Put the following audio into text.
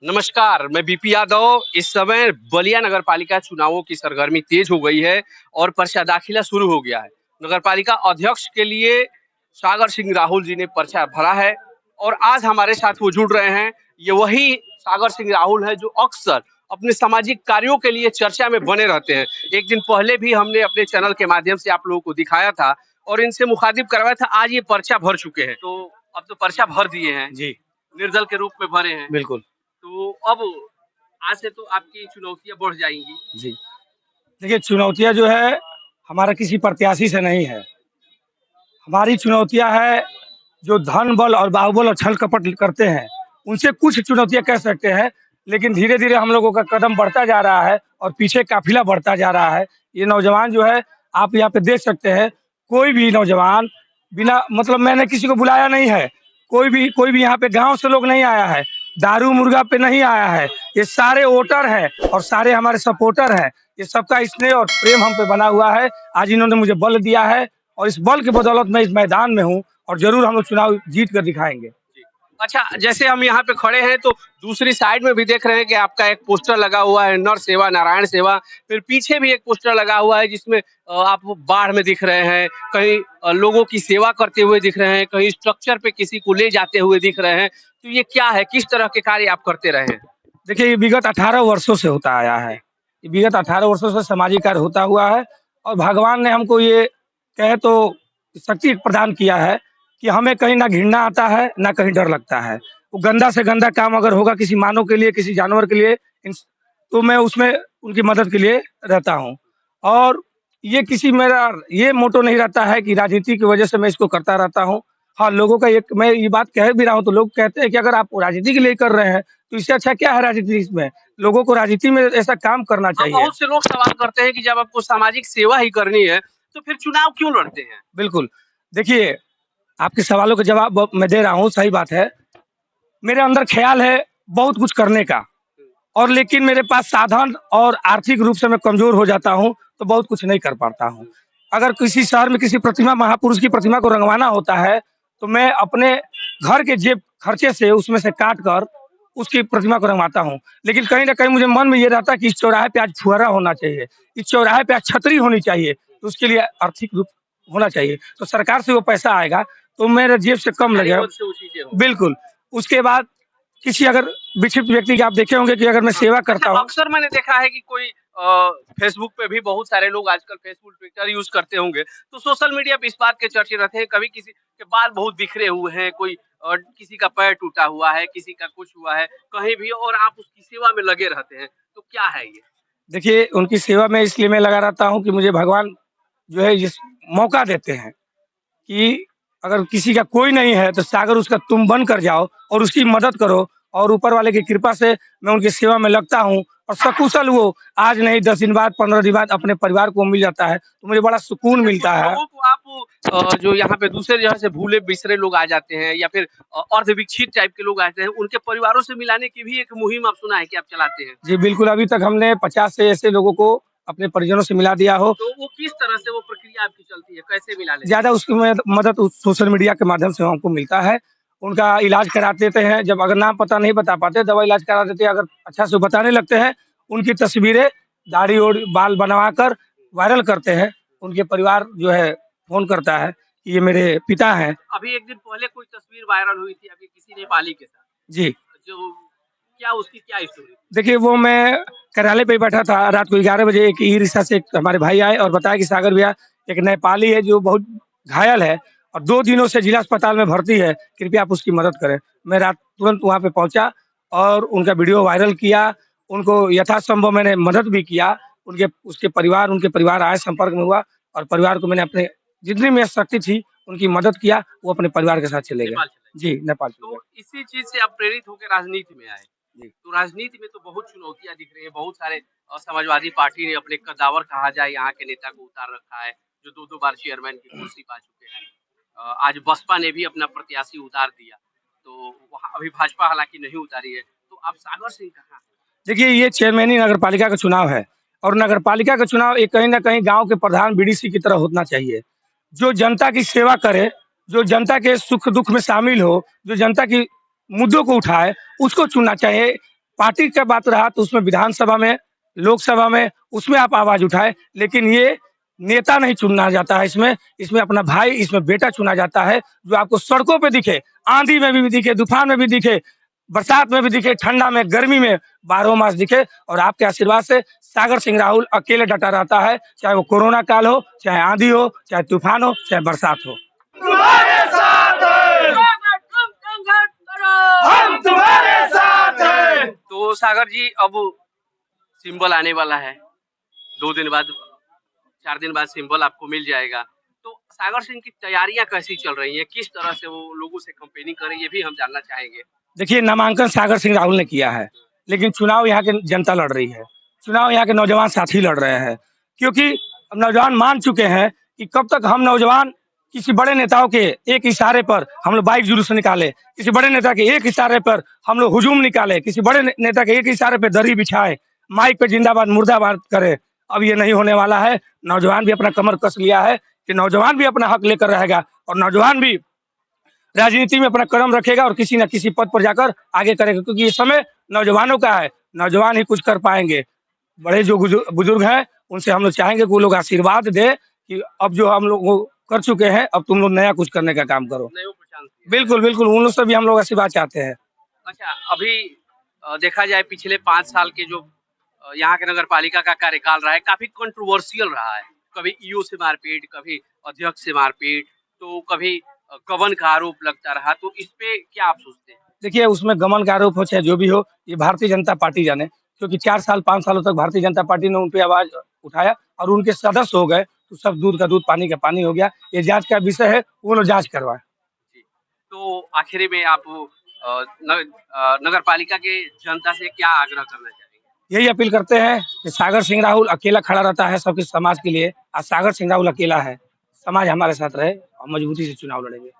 नमस्कार, मैं बीपी यादव। इस समय बलिया नगर पालिका चुनावों की सरगर्मी तेज हो गई है और पर्चा दाखिला शुरू हो गया है। नगर पालिका अध्यक्ष के लिए सागर सिंह राहुल जी ने पर्चा भरा है और आज हमारे साथ वो जुड़ रहे हैं। ये वही सागर सिंह राहुल है जो अक्सर अपने सामाजिक कार्यों के लिए चर्चा में बने रहते हैं। एक दिन पहले भी हमने अपने चैनल के माध्यम से आप लोगों को दिखाया था और इनसे मुखातिब करवाया था। आज ये पर्चा भर चुके हैं, तो अब तो पर्चा भर दिए हैं, जी निर्दल के रूप में भरे हैं। बिल्कुल। तो अब आज से तो आपकी चुनौतियां बढ़ जाएंगी। जी देखिए, चुनौतियां जो है हमारा किसी प्रत्याशी से नहीं है। हमारी चुनौतियां है जो धन बल और बाहुबल और छल कपट करते हैं, उनसे कुछ चुनौतियां कह सकते हैं। लेकिन धीरे धीरे हम लोगों का कदम बढ़ता जा रहा है और पीछे काफिला बढ़ता जा रहा है। ये नौजवान जो है, आप यहाँ पे देख सकते हैं, कोई भी नौजवान बिना मतलब मैंने किसी को बुलाया नहीं है। कोई भी यहाँ पे गांव से लोग नहीं आया है, दारू मुर्गा पे नहीं आया है। ये सारे वोटर हैं और सारे हमारे सपोर्टर हैं। ये सबका स्नेह और प्रेम हम पे बना हुआ है। आज इन्होंने मुझे बल दिया है और इस बल की बदौलत मैं इस मैदान में हूँ और जरूर हम लोग चुनाव जीत कर दिखाएंगे। अच्छा, जैसे हम यहाँ पे खड़े हैं तो दूसरी साइड में भी देख रहे हैं कि आपका एक पोस्टर लगा हुआ है, नर सेवा नारायण सेवा। फिर पीछे भी एक पोस्टर लगा हुआ है जिसमें आप बाढ़ में दिख रहे हैं, कहीं लोगों की सेवा करते हुए दिख रहे हैं, कहीं स्ट्रक्चर पे किसी को ले जाते हुए दिख रहे हैं। तो ये क्या है, किस तरह के कार्य आप करते रहे हैं? देखिए, ये विगत 18 वर्षों से होता आया है। ये विगत 18 वर्षों से सामाजिक कार्य होता हुआ है और भगवान ने हमको ये कहे तो शक्ति प्रदान किया है कि हमें कहीं ना घृणा आता है, ना कहीं डर लगता है। वो गंदा से गंदा काम अगर होगा किसी मानव के लिए, किसी जानवर के लिए, तो मैं उसमें उनकी मदद के लिए रहता हूँ। और ये किसी मेरा ये मोटो नहीं रहता है कि राजनीति की वजह से मैं इसको करता रहता हूँ। हाँ, लोगों का एक मैं ये बात कह भी रहा हूँ तो लोग कहते हैं कि अगर आप राजनीति के लिए कर रहे हैं तो इससे अच्छा क्या है राजनीति में? लोगों को राजनीति में ऐसा काम करना हाँ, चाहिए। बहुत से लोग सवाल करते हैं कि जब आपको सामाजिक सेवा ही करनी है तो फिर चुनाव क्यों लड़ते हैं? बिल्कुल। देखिए, आपके सवालों का जवाब मैं दे रहा हूँ, सही बात है। मेरे अंदर ख़्याल है बहुत कुछ करने का और लेकिन मेरे पास साधन और आर्थिक रूप से मैं कमज़ोर हो जाता हूँ, तो बहुत कुछ नहीं कर पाता हूँ। अगर किसी शहर में किसी प्रतिमा महापुरुष की प्रतिमा को रंगवाना होता है, तो मैं अपने घर के जेब खर्चे से उसमें से काट कर उसकी प्रतिमा को रंगवाता हूँ। लेकिन कहीं न कहीं मुझे मन में ये रहता है कि इस चौराहे पे आज फुहारा होना चाहिए, इस चौराहे पे आज छतरी होनी चाहिए, तो उसके लिए आर्थिक रूप होना चाहिए। तो सरकार से वो पैसा आएगा, तो मेरे जेब से कम सरकारी लगेगा। मद से वो चीजें हों। बिल्कुल। उसके बाद किसी अगर विक्षिप्त व्यक्ति की आप देखे होंगे कि अगर मैं सेवा करता अच्छा, हूँ। अक्सर मैंने देखा है कि कोई फेसबुक पे भी बहुत सारे लोग आजकल फेसबुक ट्विटर यूज करते होंगे, तो सोशल मीडिया पे इस बात के चर्चे रहते हैं, कभी किसी के बाल बहुत बिखरे हुए हैं, कोई किसी का पैर टूटा हुआ है, किसी का कुछ हुआ है कहीं भी, और आप उसकी सेवा में लगे रहते हैं। तो क्या है ये? देखिए, उनकी सेवा में इसलिए मैं लगा रहता हूँ कि मुझे भगवान जो है इस मौका देते हैं कि अगर किसी का कोई नहीं है तो सागर उसका तुम बन कर जाओ और उसकी मदद करो। और ऊपर वाले की कृपा से मैं उनकी सेवा में लगता हूँ और सकुशल वो आज नहीं 10 दिन बाद 15 दिन बाद अपने परिवार को मिल जाता है, तो मुझे बड़ा सुकून अच्छा, मिलता कुछ है। लोगों को आप जो यहाँ पे दूसरे जगह से भूले बिसरे लोग आ जाते हैं या फिर अर्धविकसित टाइप के लोग आते हैं, उनके परिवारों से मिलाने की भी एक मुहिम आप सुना है कि आप चलाते हैं। जी बिल्कुल, अभी तक हमने 50 से ऐसे लोगों को अपने परिजनों से मिला दिया हो। तो वो किस तरह से वो प्रक्रिया आपकी चलती है, कैसे मिला लेते हैं? ज़्यादा उसकी मदद उस सोशल मीडिया के माध्यम से हमको मिलता है। उनका इलाज करा देते हैं, जब अगर नाम पता नहीं बता पाते, दवा इलाज करा देते हैं। अगर अच्छा से बताने लगते हैं, उनकी तस्वीरें दाढ़ी और बाल बनवाकर वायरल करते हैं। उनके परिवार जो है फ़ोन करता है कि ये मेरे पिता हैं। अभी एक दिन पहले कोई तस्वीर वायरल हुई थी आपकी किसी नेपाली के साथ, जी। जो क्या उसकी क्या स्टोरी थी? देखिए, वो मैं कार्यालय पे ही बैठा था, रात को 11 बजे एक ई-रिक्शा से एक हमारे भाई आए और बताया कि सागर भैया एक नेपाली है जो बहुत घायल है और 2 दिनों से जिला अस्पताल में भर्ती है, कृपया आप उसकी मदद करें। मैं रात तुरंत वहाँ पे पहुँचा और उनका वीडियो वायरल किया, उनको यथासंभव मैंने मदद भी किया। उनके परिवार आए, संपर्क में हुआ और परिवार को मैंने अपने जितनी मेरी शक्ति थी, उनकी मदद किया, वो अपने परिवार के साथ चले गए। नेपाल चले जी, नेपाल गए। चले गए। तो इसी चीज से आप प्रेरित होकर राजनीति में आए। जी। तो राजनीति में तो बहुत चुनौतियां दिख रही है, बहुत सारे समाजवादी पार्टी ने अपने कद्दावर कहा जाए यहाँ के नेता को उतार रखा है, जो 2-2 बार चेयरमैन की कुर्सी पा चुके हैं। आज बसपा ने भी अपना प्रत्याशी उतार दिया, तो वहाँ अभी भाजपा हालांकि नहीं उतारी है। तो आप सागर सिंह कहाँ हैं? देखिए, ये चेयरमैनी नगर पालिका का चुनाव है और नगर पालिका का चुनाव एक कहीं न कहीं गाँव के प्रधान बीडीसी की तरह होना चाहिए। जो जनता की सेवा करे, जो जनता के सुख-दुःख में शामिल हो, जो जनता की मुद्दों को उठाए, उसको चुनना चाहिए। पार्टी का बात रहा तो उसमें विधानसभा में, लोकसभा में, उसमें आप आवाज उठाए, लेकिन ये नेता नहीं चुना जाता है इसमें। इसमें अपना भाई, इसमें बेटा चुना जाता है, जो आपको सड़कों पे दिखे, आंधी में भी दिखे, तूफान में भी दिखे, बरसात में भी दिखे, ठंडा में, गर्मी में, 12 मास दिखे। और आपके आशीर्वाद से सागर सिंह राहुल अकेले डटा रहता है, चाहे वो कोरोना काल हो, चाहे आंधी हो, चाहे तूफान हो, चाहे बरसात हो। तुम्हारे साथ हैं, हम तुम्हारे साथ हैं। तो सागर जी, अब सिंबल आने वाला है, 2 दिन बाद, 4 दिन बाद सिंबल आपको मिल जाएगा। तो सागर सिंह की तैयारियां कैसी चल रही हैं? किस तरह से वो लोगों से कैंपेनिंग कर रही है, ये भी हम जानना चाहेंगे। देखिए, नामांकन सागर सिंह राहुल ने किया है, लेकिन चुनाव यहाँ के जनता लड़ रही है, चुनाव यहाँ के नौजवान साथी लड़ रहे हैं, क्योंकि अब नौजवान मान चुके हैं कि कब तक हम नौजवान किसी बड़े नेताओं के एक इशारे पर हम लोग बाइक जुलूस निकाले, किसी बड़े नेता के एक इशारे पर हम लोग हुजूम निकाले, किसी बड़े नेता के एक इशारे पर दरी बिछाए, माइक पे जिंदाबाद मुर्दाबाद करे। अब ये नहीं होने वाला है। नौजवान भी अपना कमर कस लिया है कि नौजवान भी अपना हक लेकर रहेगा, और नौजवान भी राजनीति में अपना कदम रखेगा और किसी न किसी पद पर जाकर आगे करेगा, क्योंकि ये समय नौजवानों का है, नौजवान ही कुछ कर पाएंगे। बड़े जो बुजुर्ग हैं, उनसे हम लोग चाहेंगे कि वो लोग आशीर्वाद दे कि अब जो हम लोग वो कर चुके हैं, अब तुम लोग नया कुछ करने का काम करो। नहीं, वो प्रशांत सिंह। बिल्कुल, बिल्कुल, उन लोग से भी हम लोग आशीर्वाद चाहते हैं। अच्छा, अभी देखा जाए पिछले 5 साल के जो यहाँ के नगर पालिका का कार्यकाल रहा है, काफी कंट्रोवर्शियल रहा है। कभी ईओ से मारपीट, कभी अध्यक्ष से मारपीट, तो कभी गबन का आरोप लगता रहा। तो इस पे क्या आप सोचते हैं? देखिए, उसमें गमन का आरोप हो चाहे जो भी हो, ये भारतीय जनता पार्टी जाने, क्योंकि 4 साल 5 सालों तक भारतीय जनता पार्टी ने उन पे आवाज उठाया और उनके सदस्य हो गए, तो सब दूध का दूध, पानी का पानी हो गया। ये जांच का विषय है, वो लोग जांच करवाएं। जी। तो आखिरी में आप नगर पालिका के जनता से क्या आग्रह करना चाहेंगे? यही अपील करते हैं कि सागर सिंह राहुल अकेला खड़ा रहता है सबके समाज के लिए, आज सागर सिंह राहुल अकेला है। समाज हमारे साथ रहे और मजबूती से चुनाव लड़ेंगे।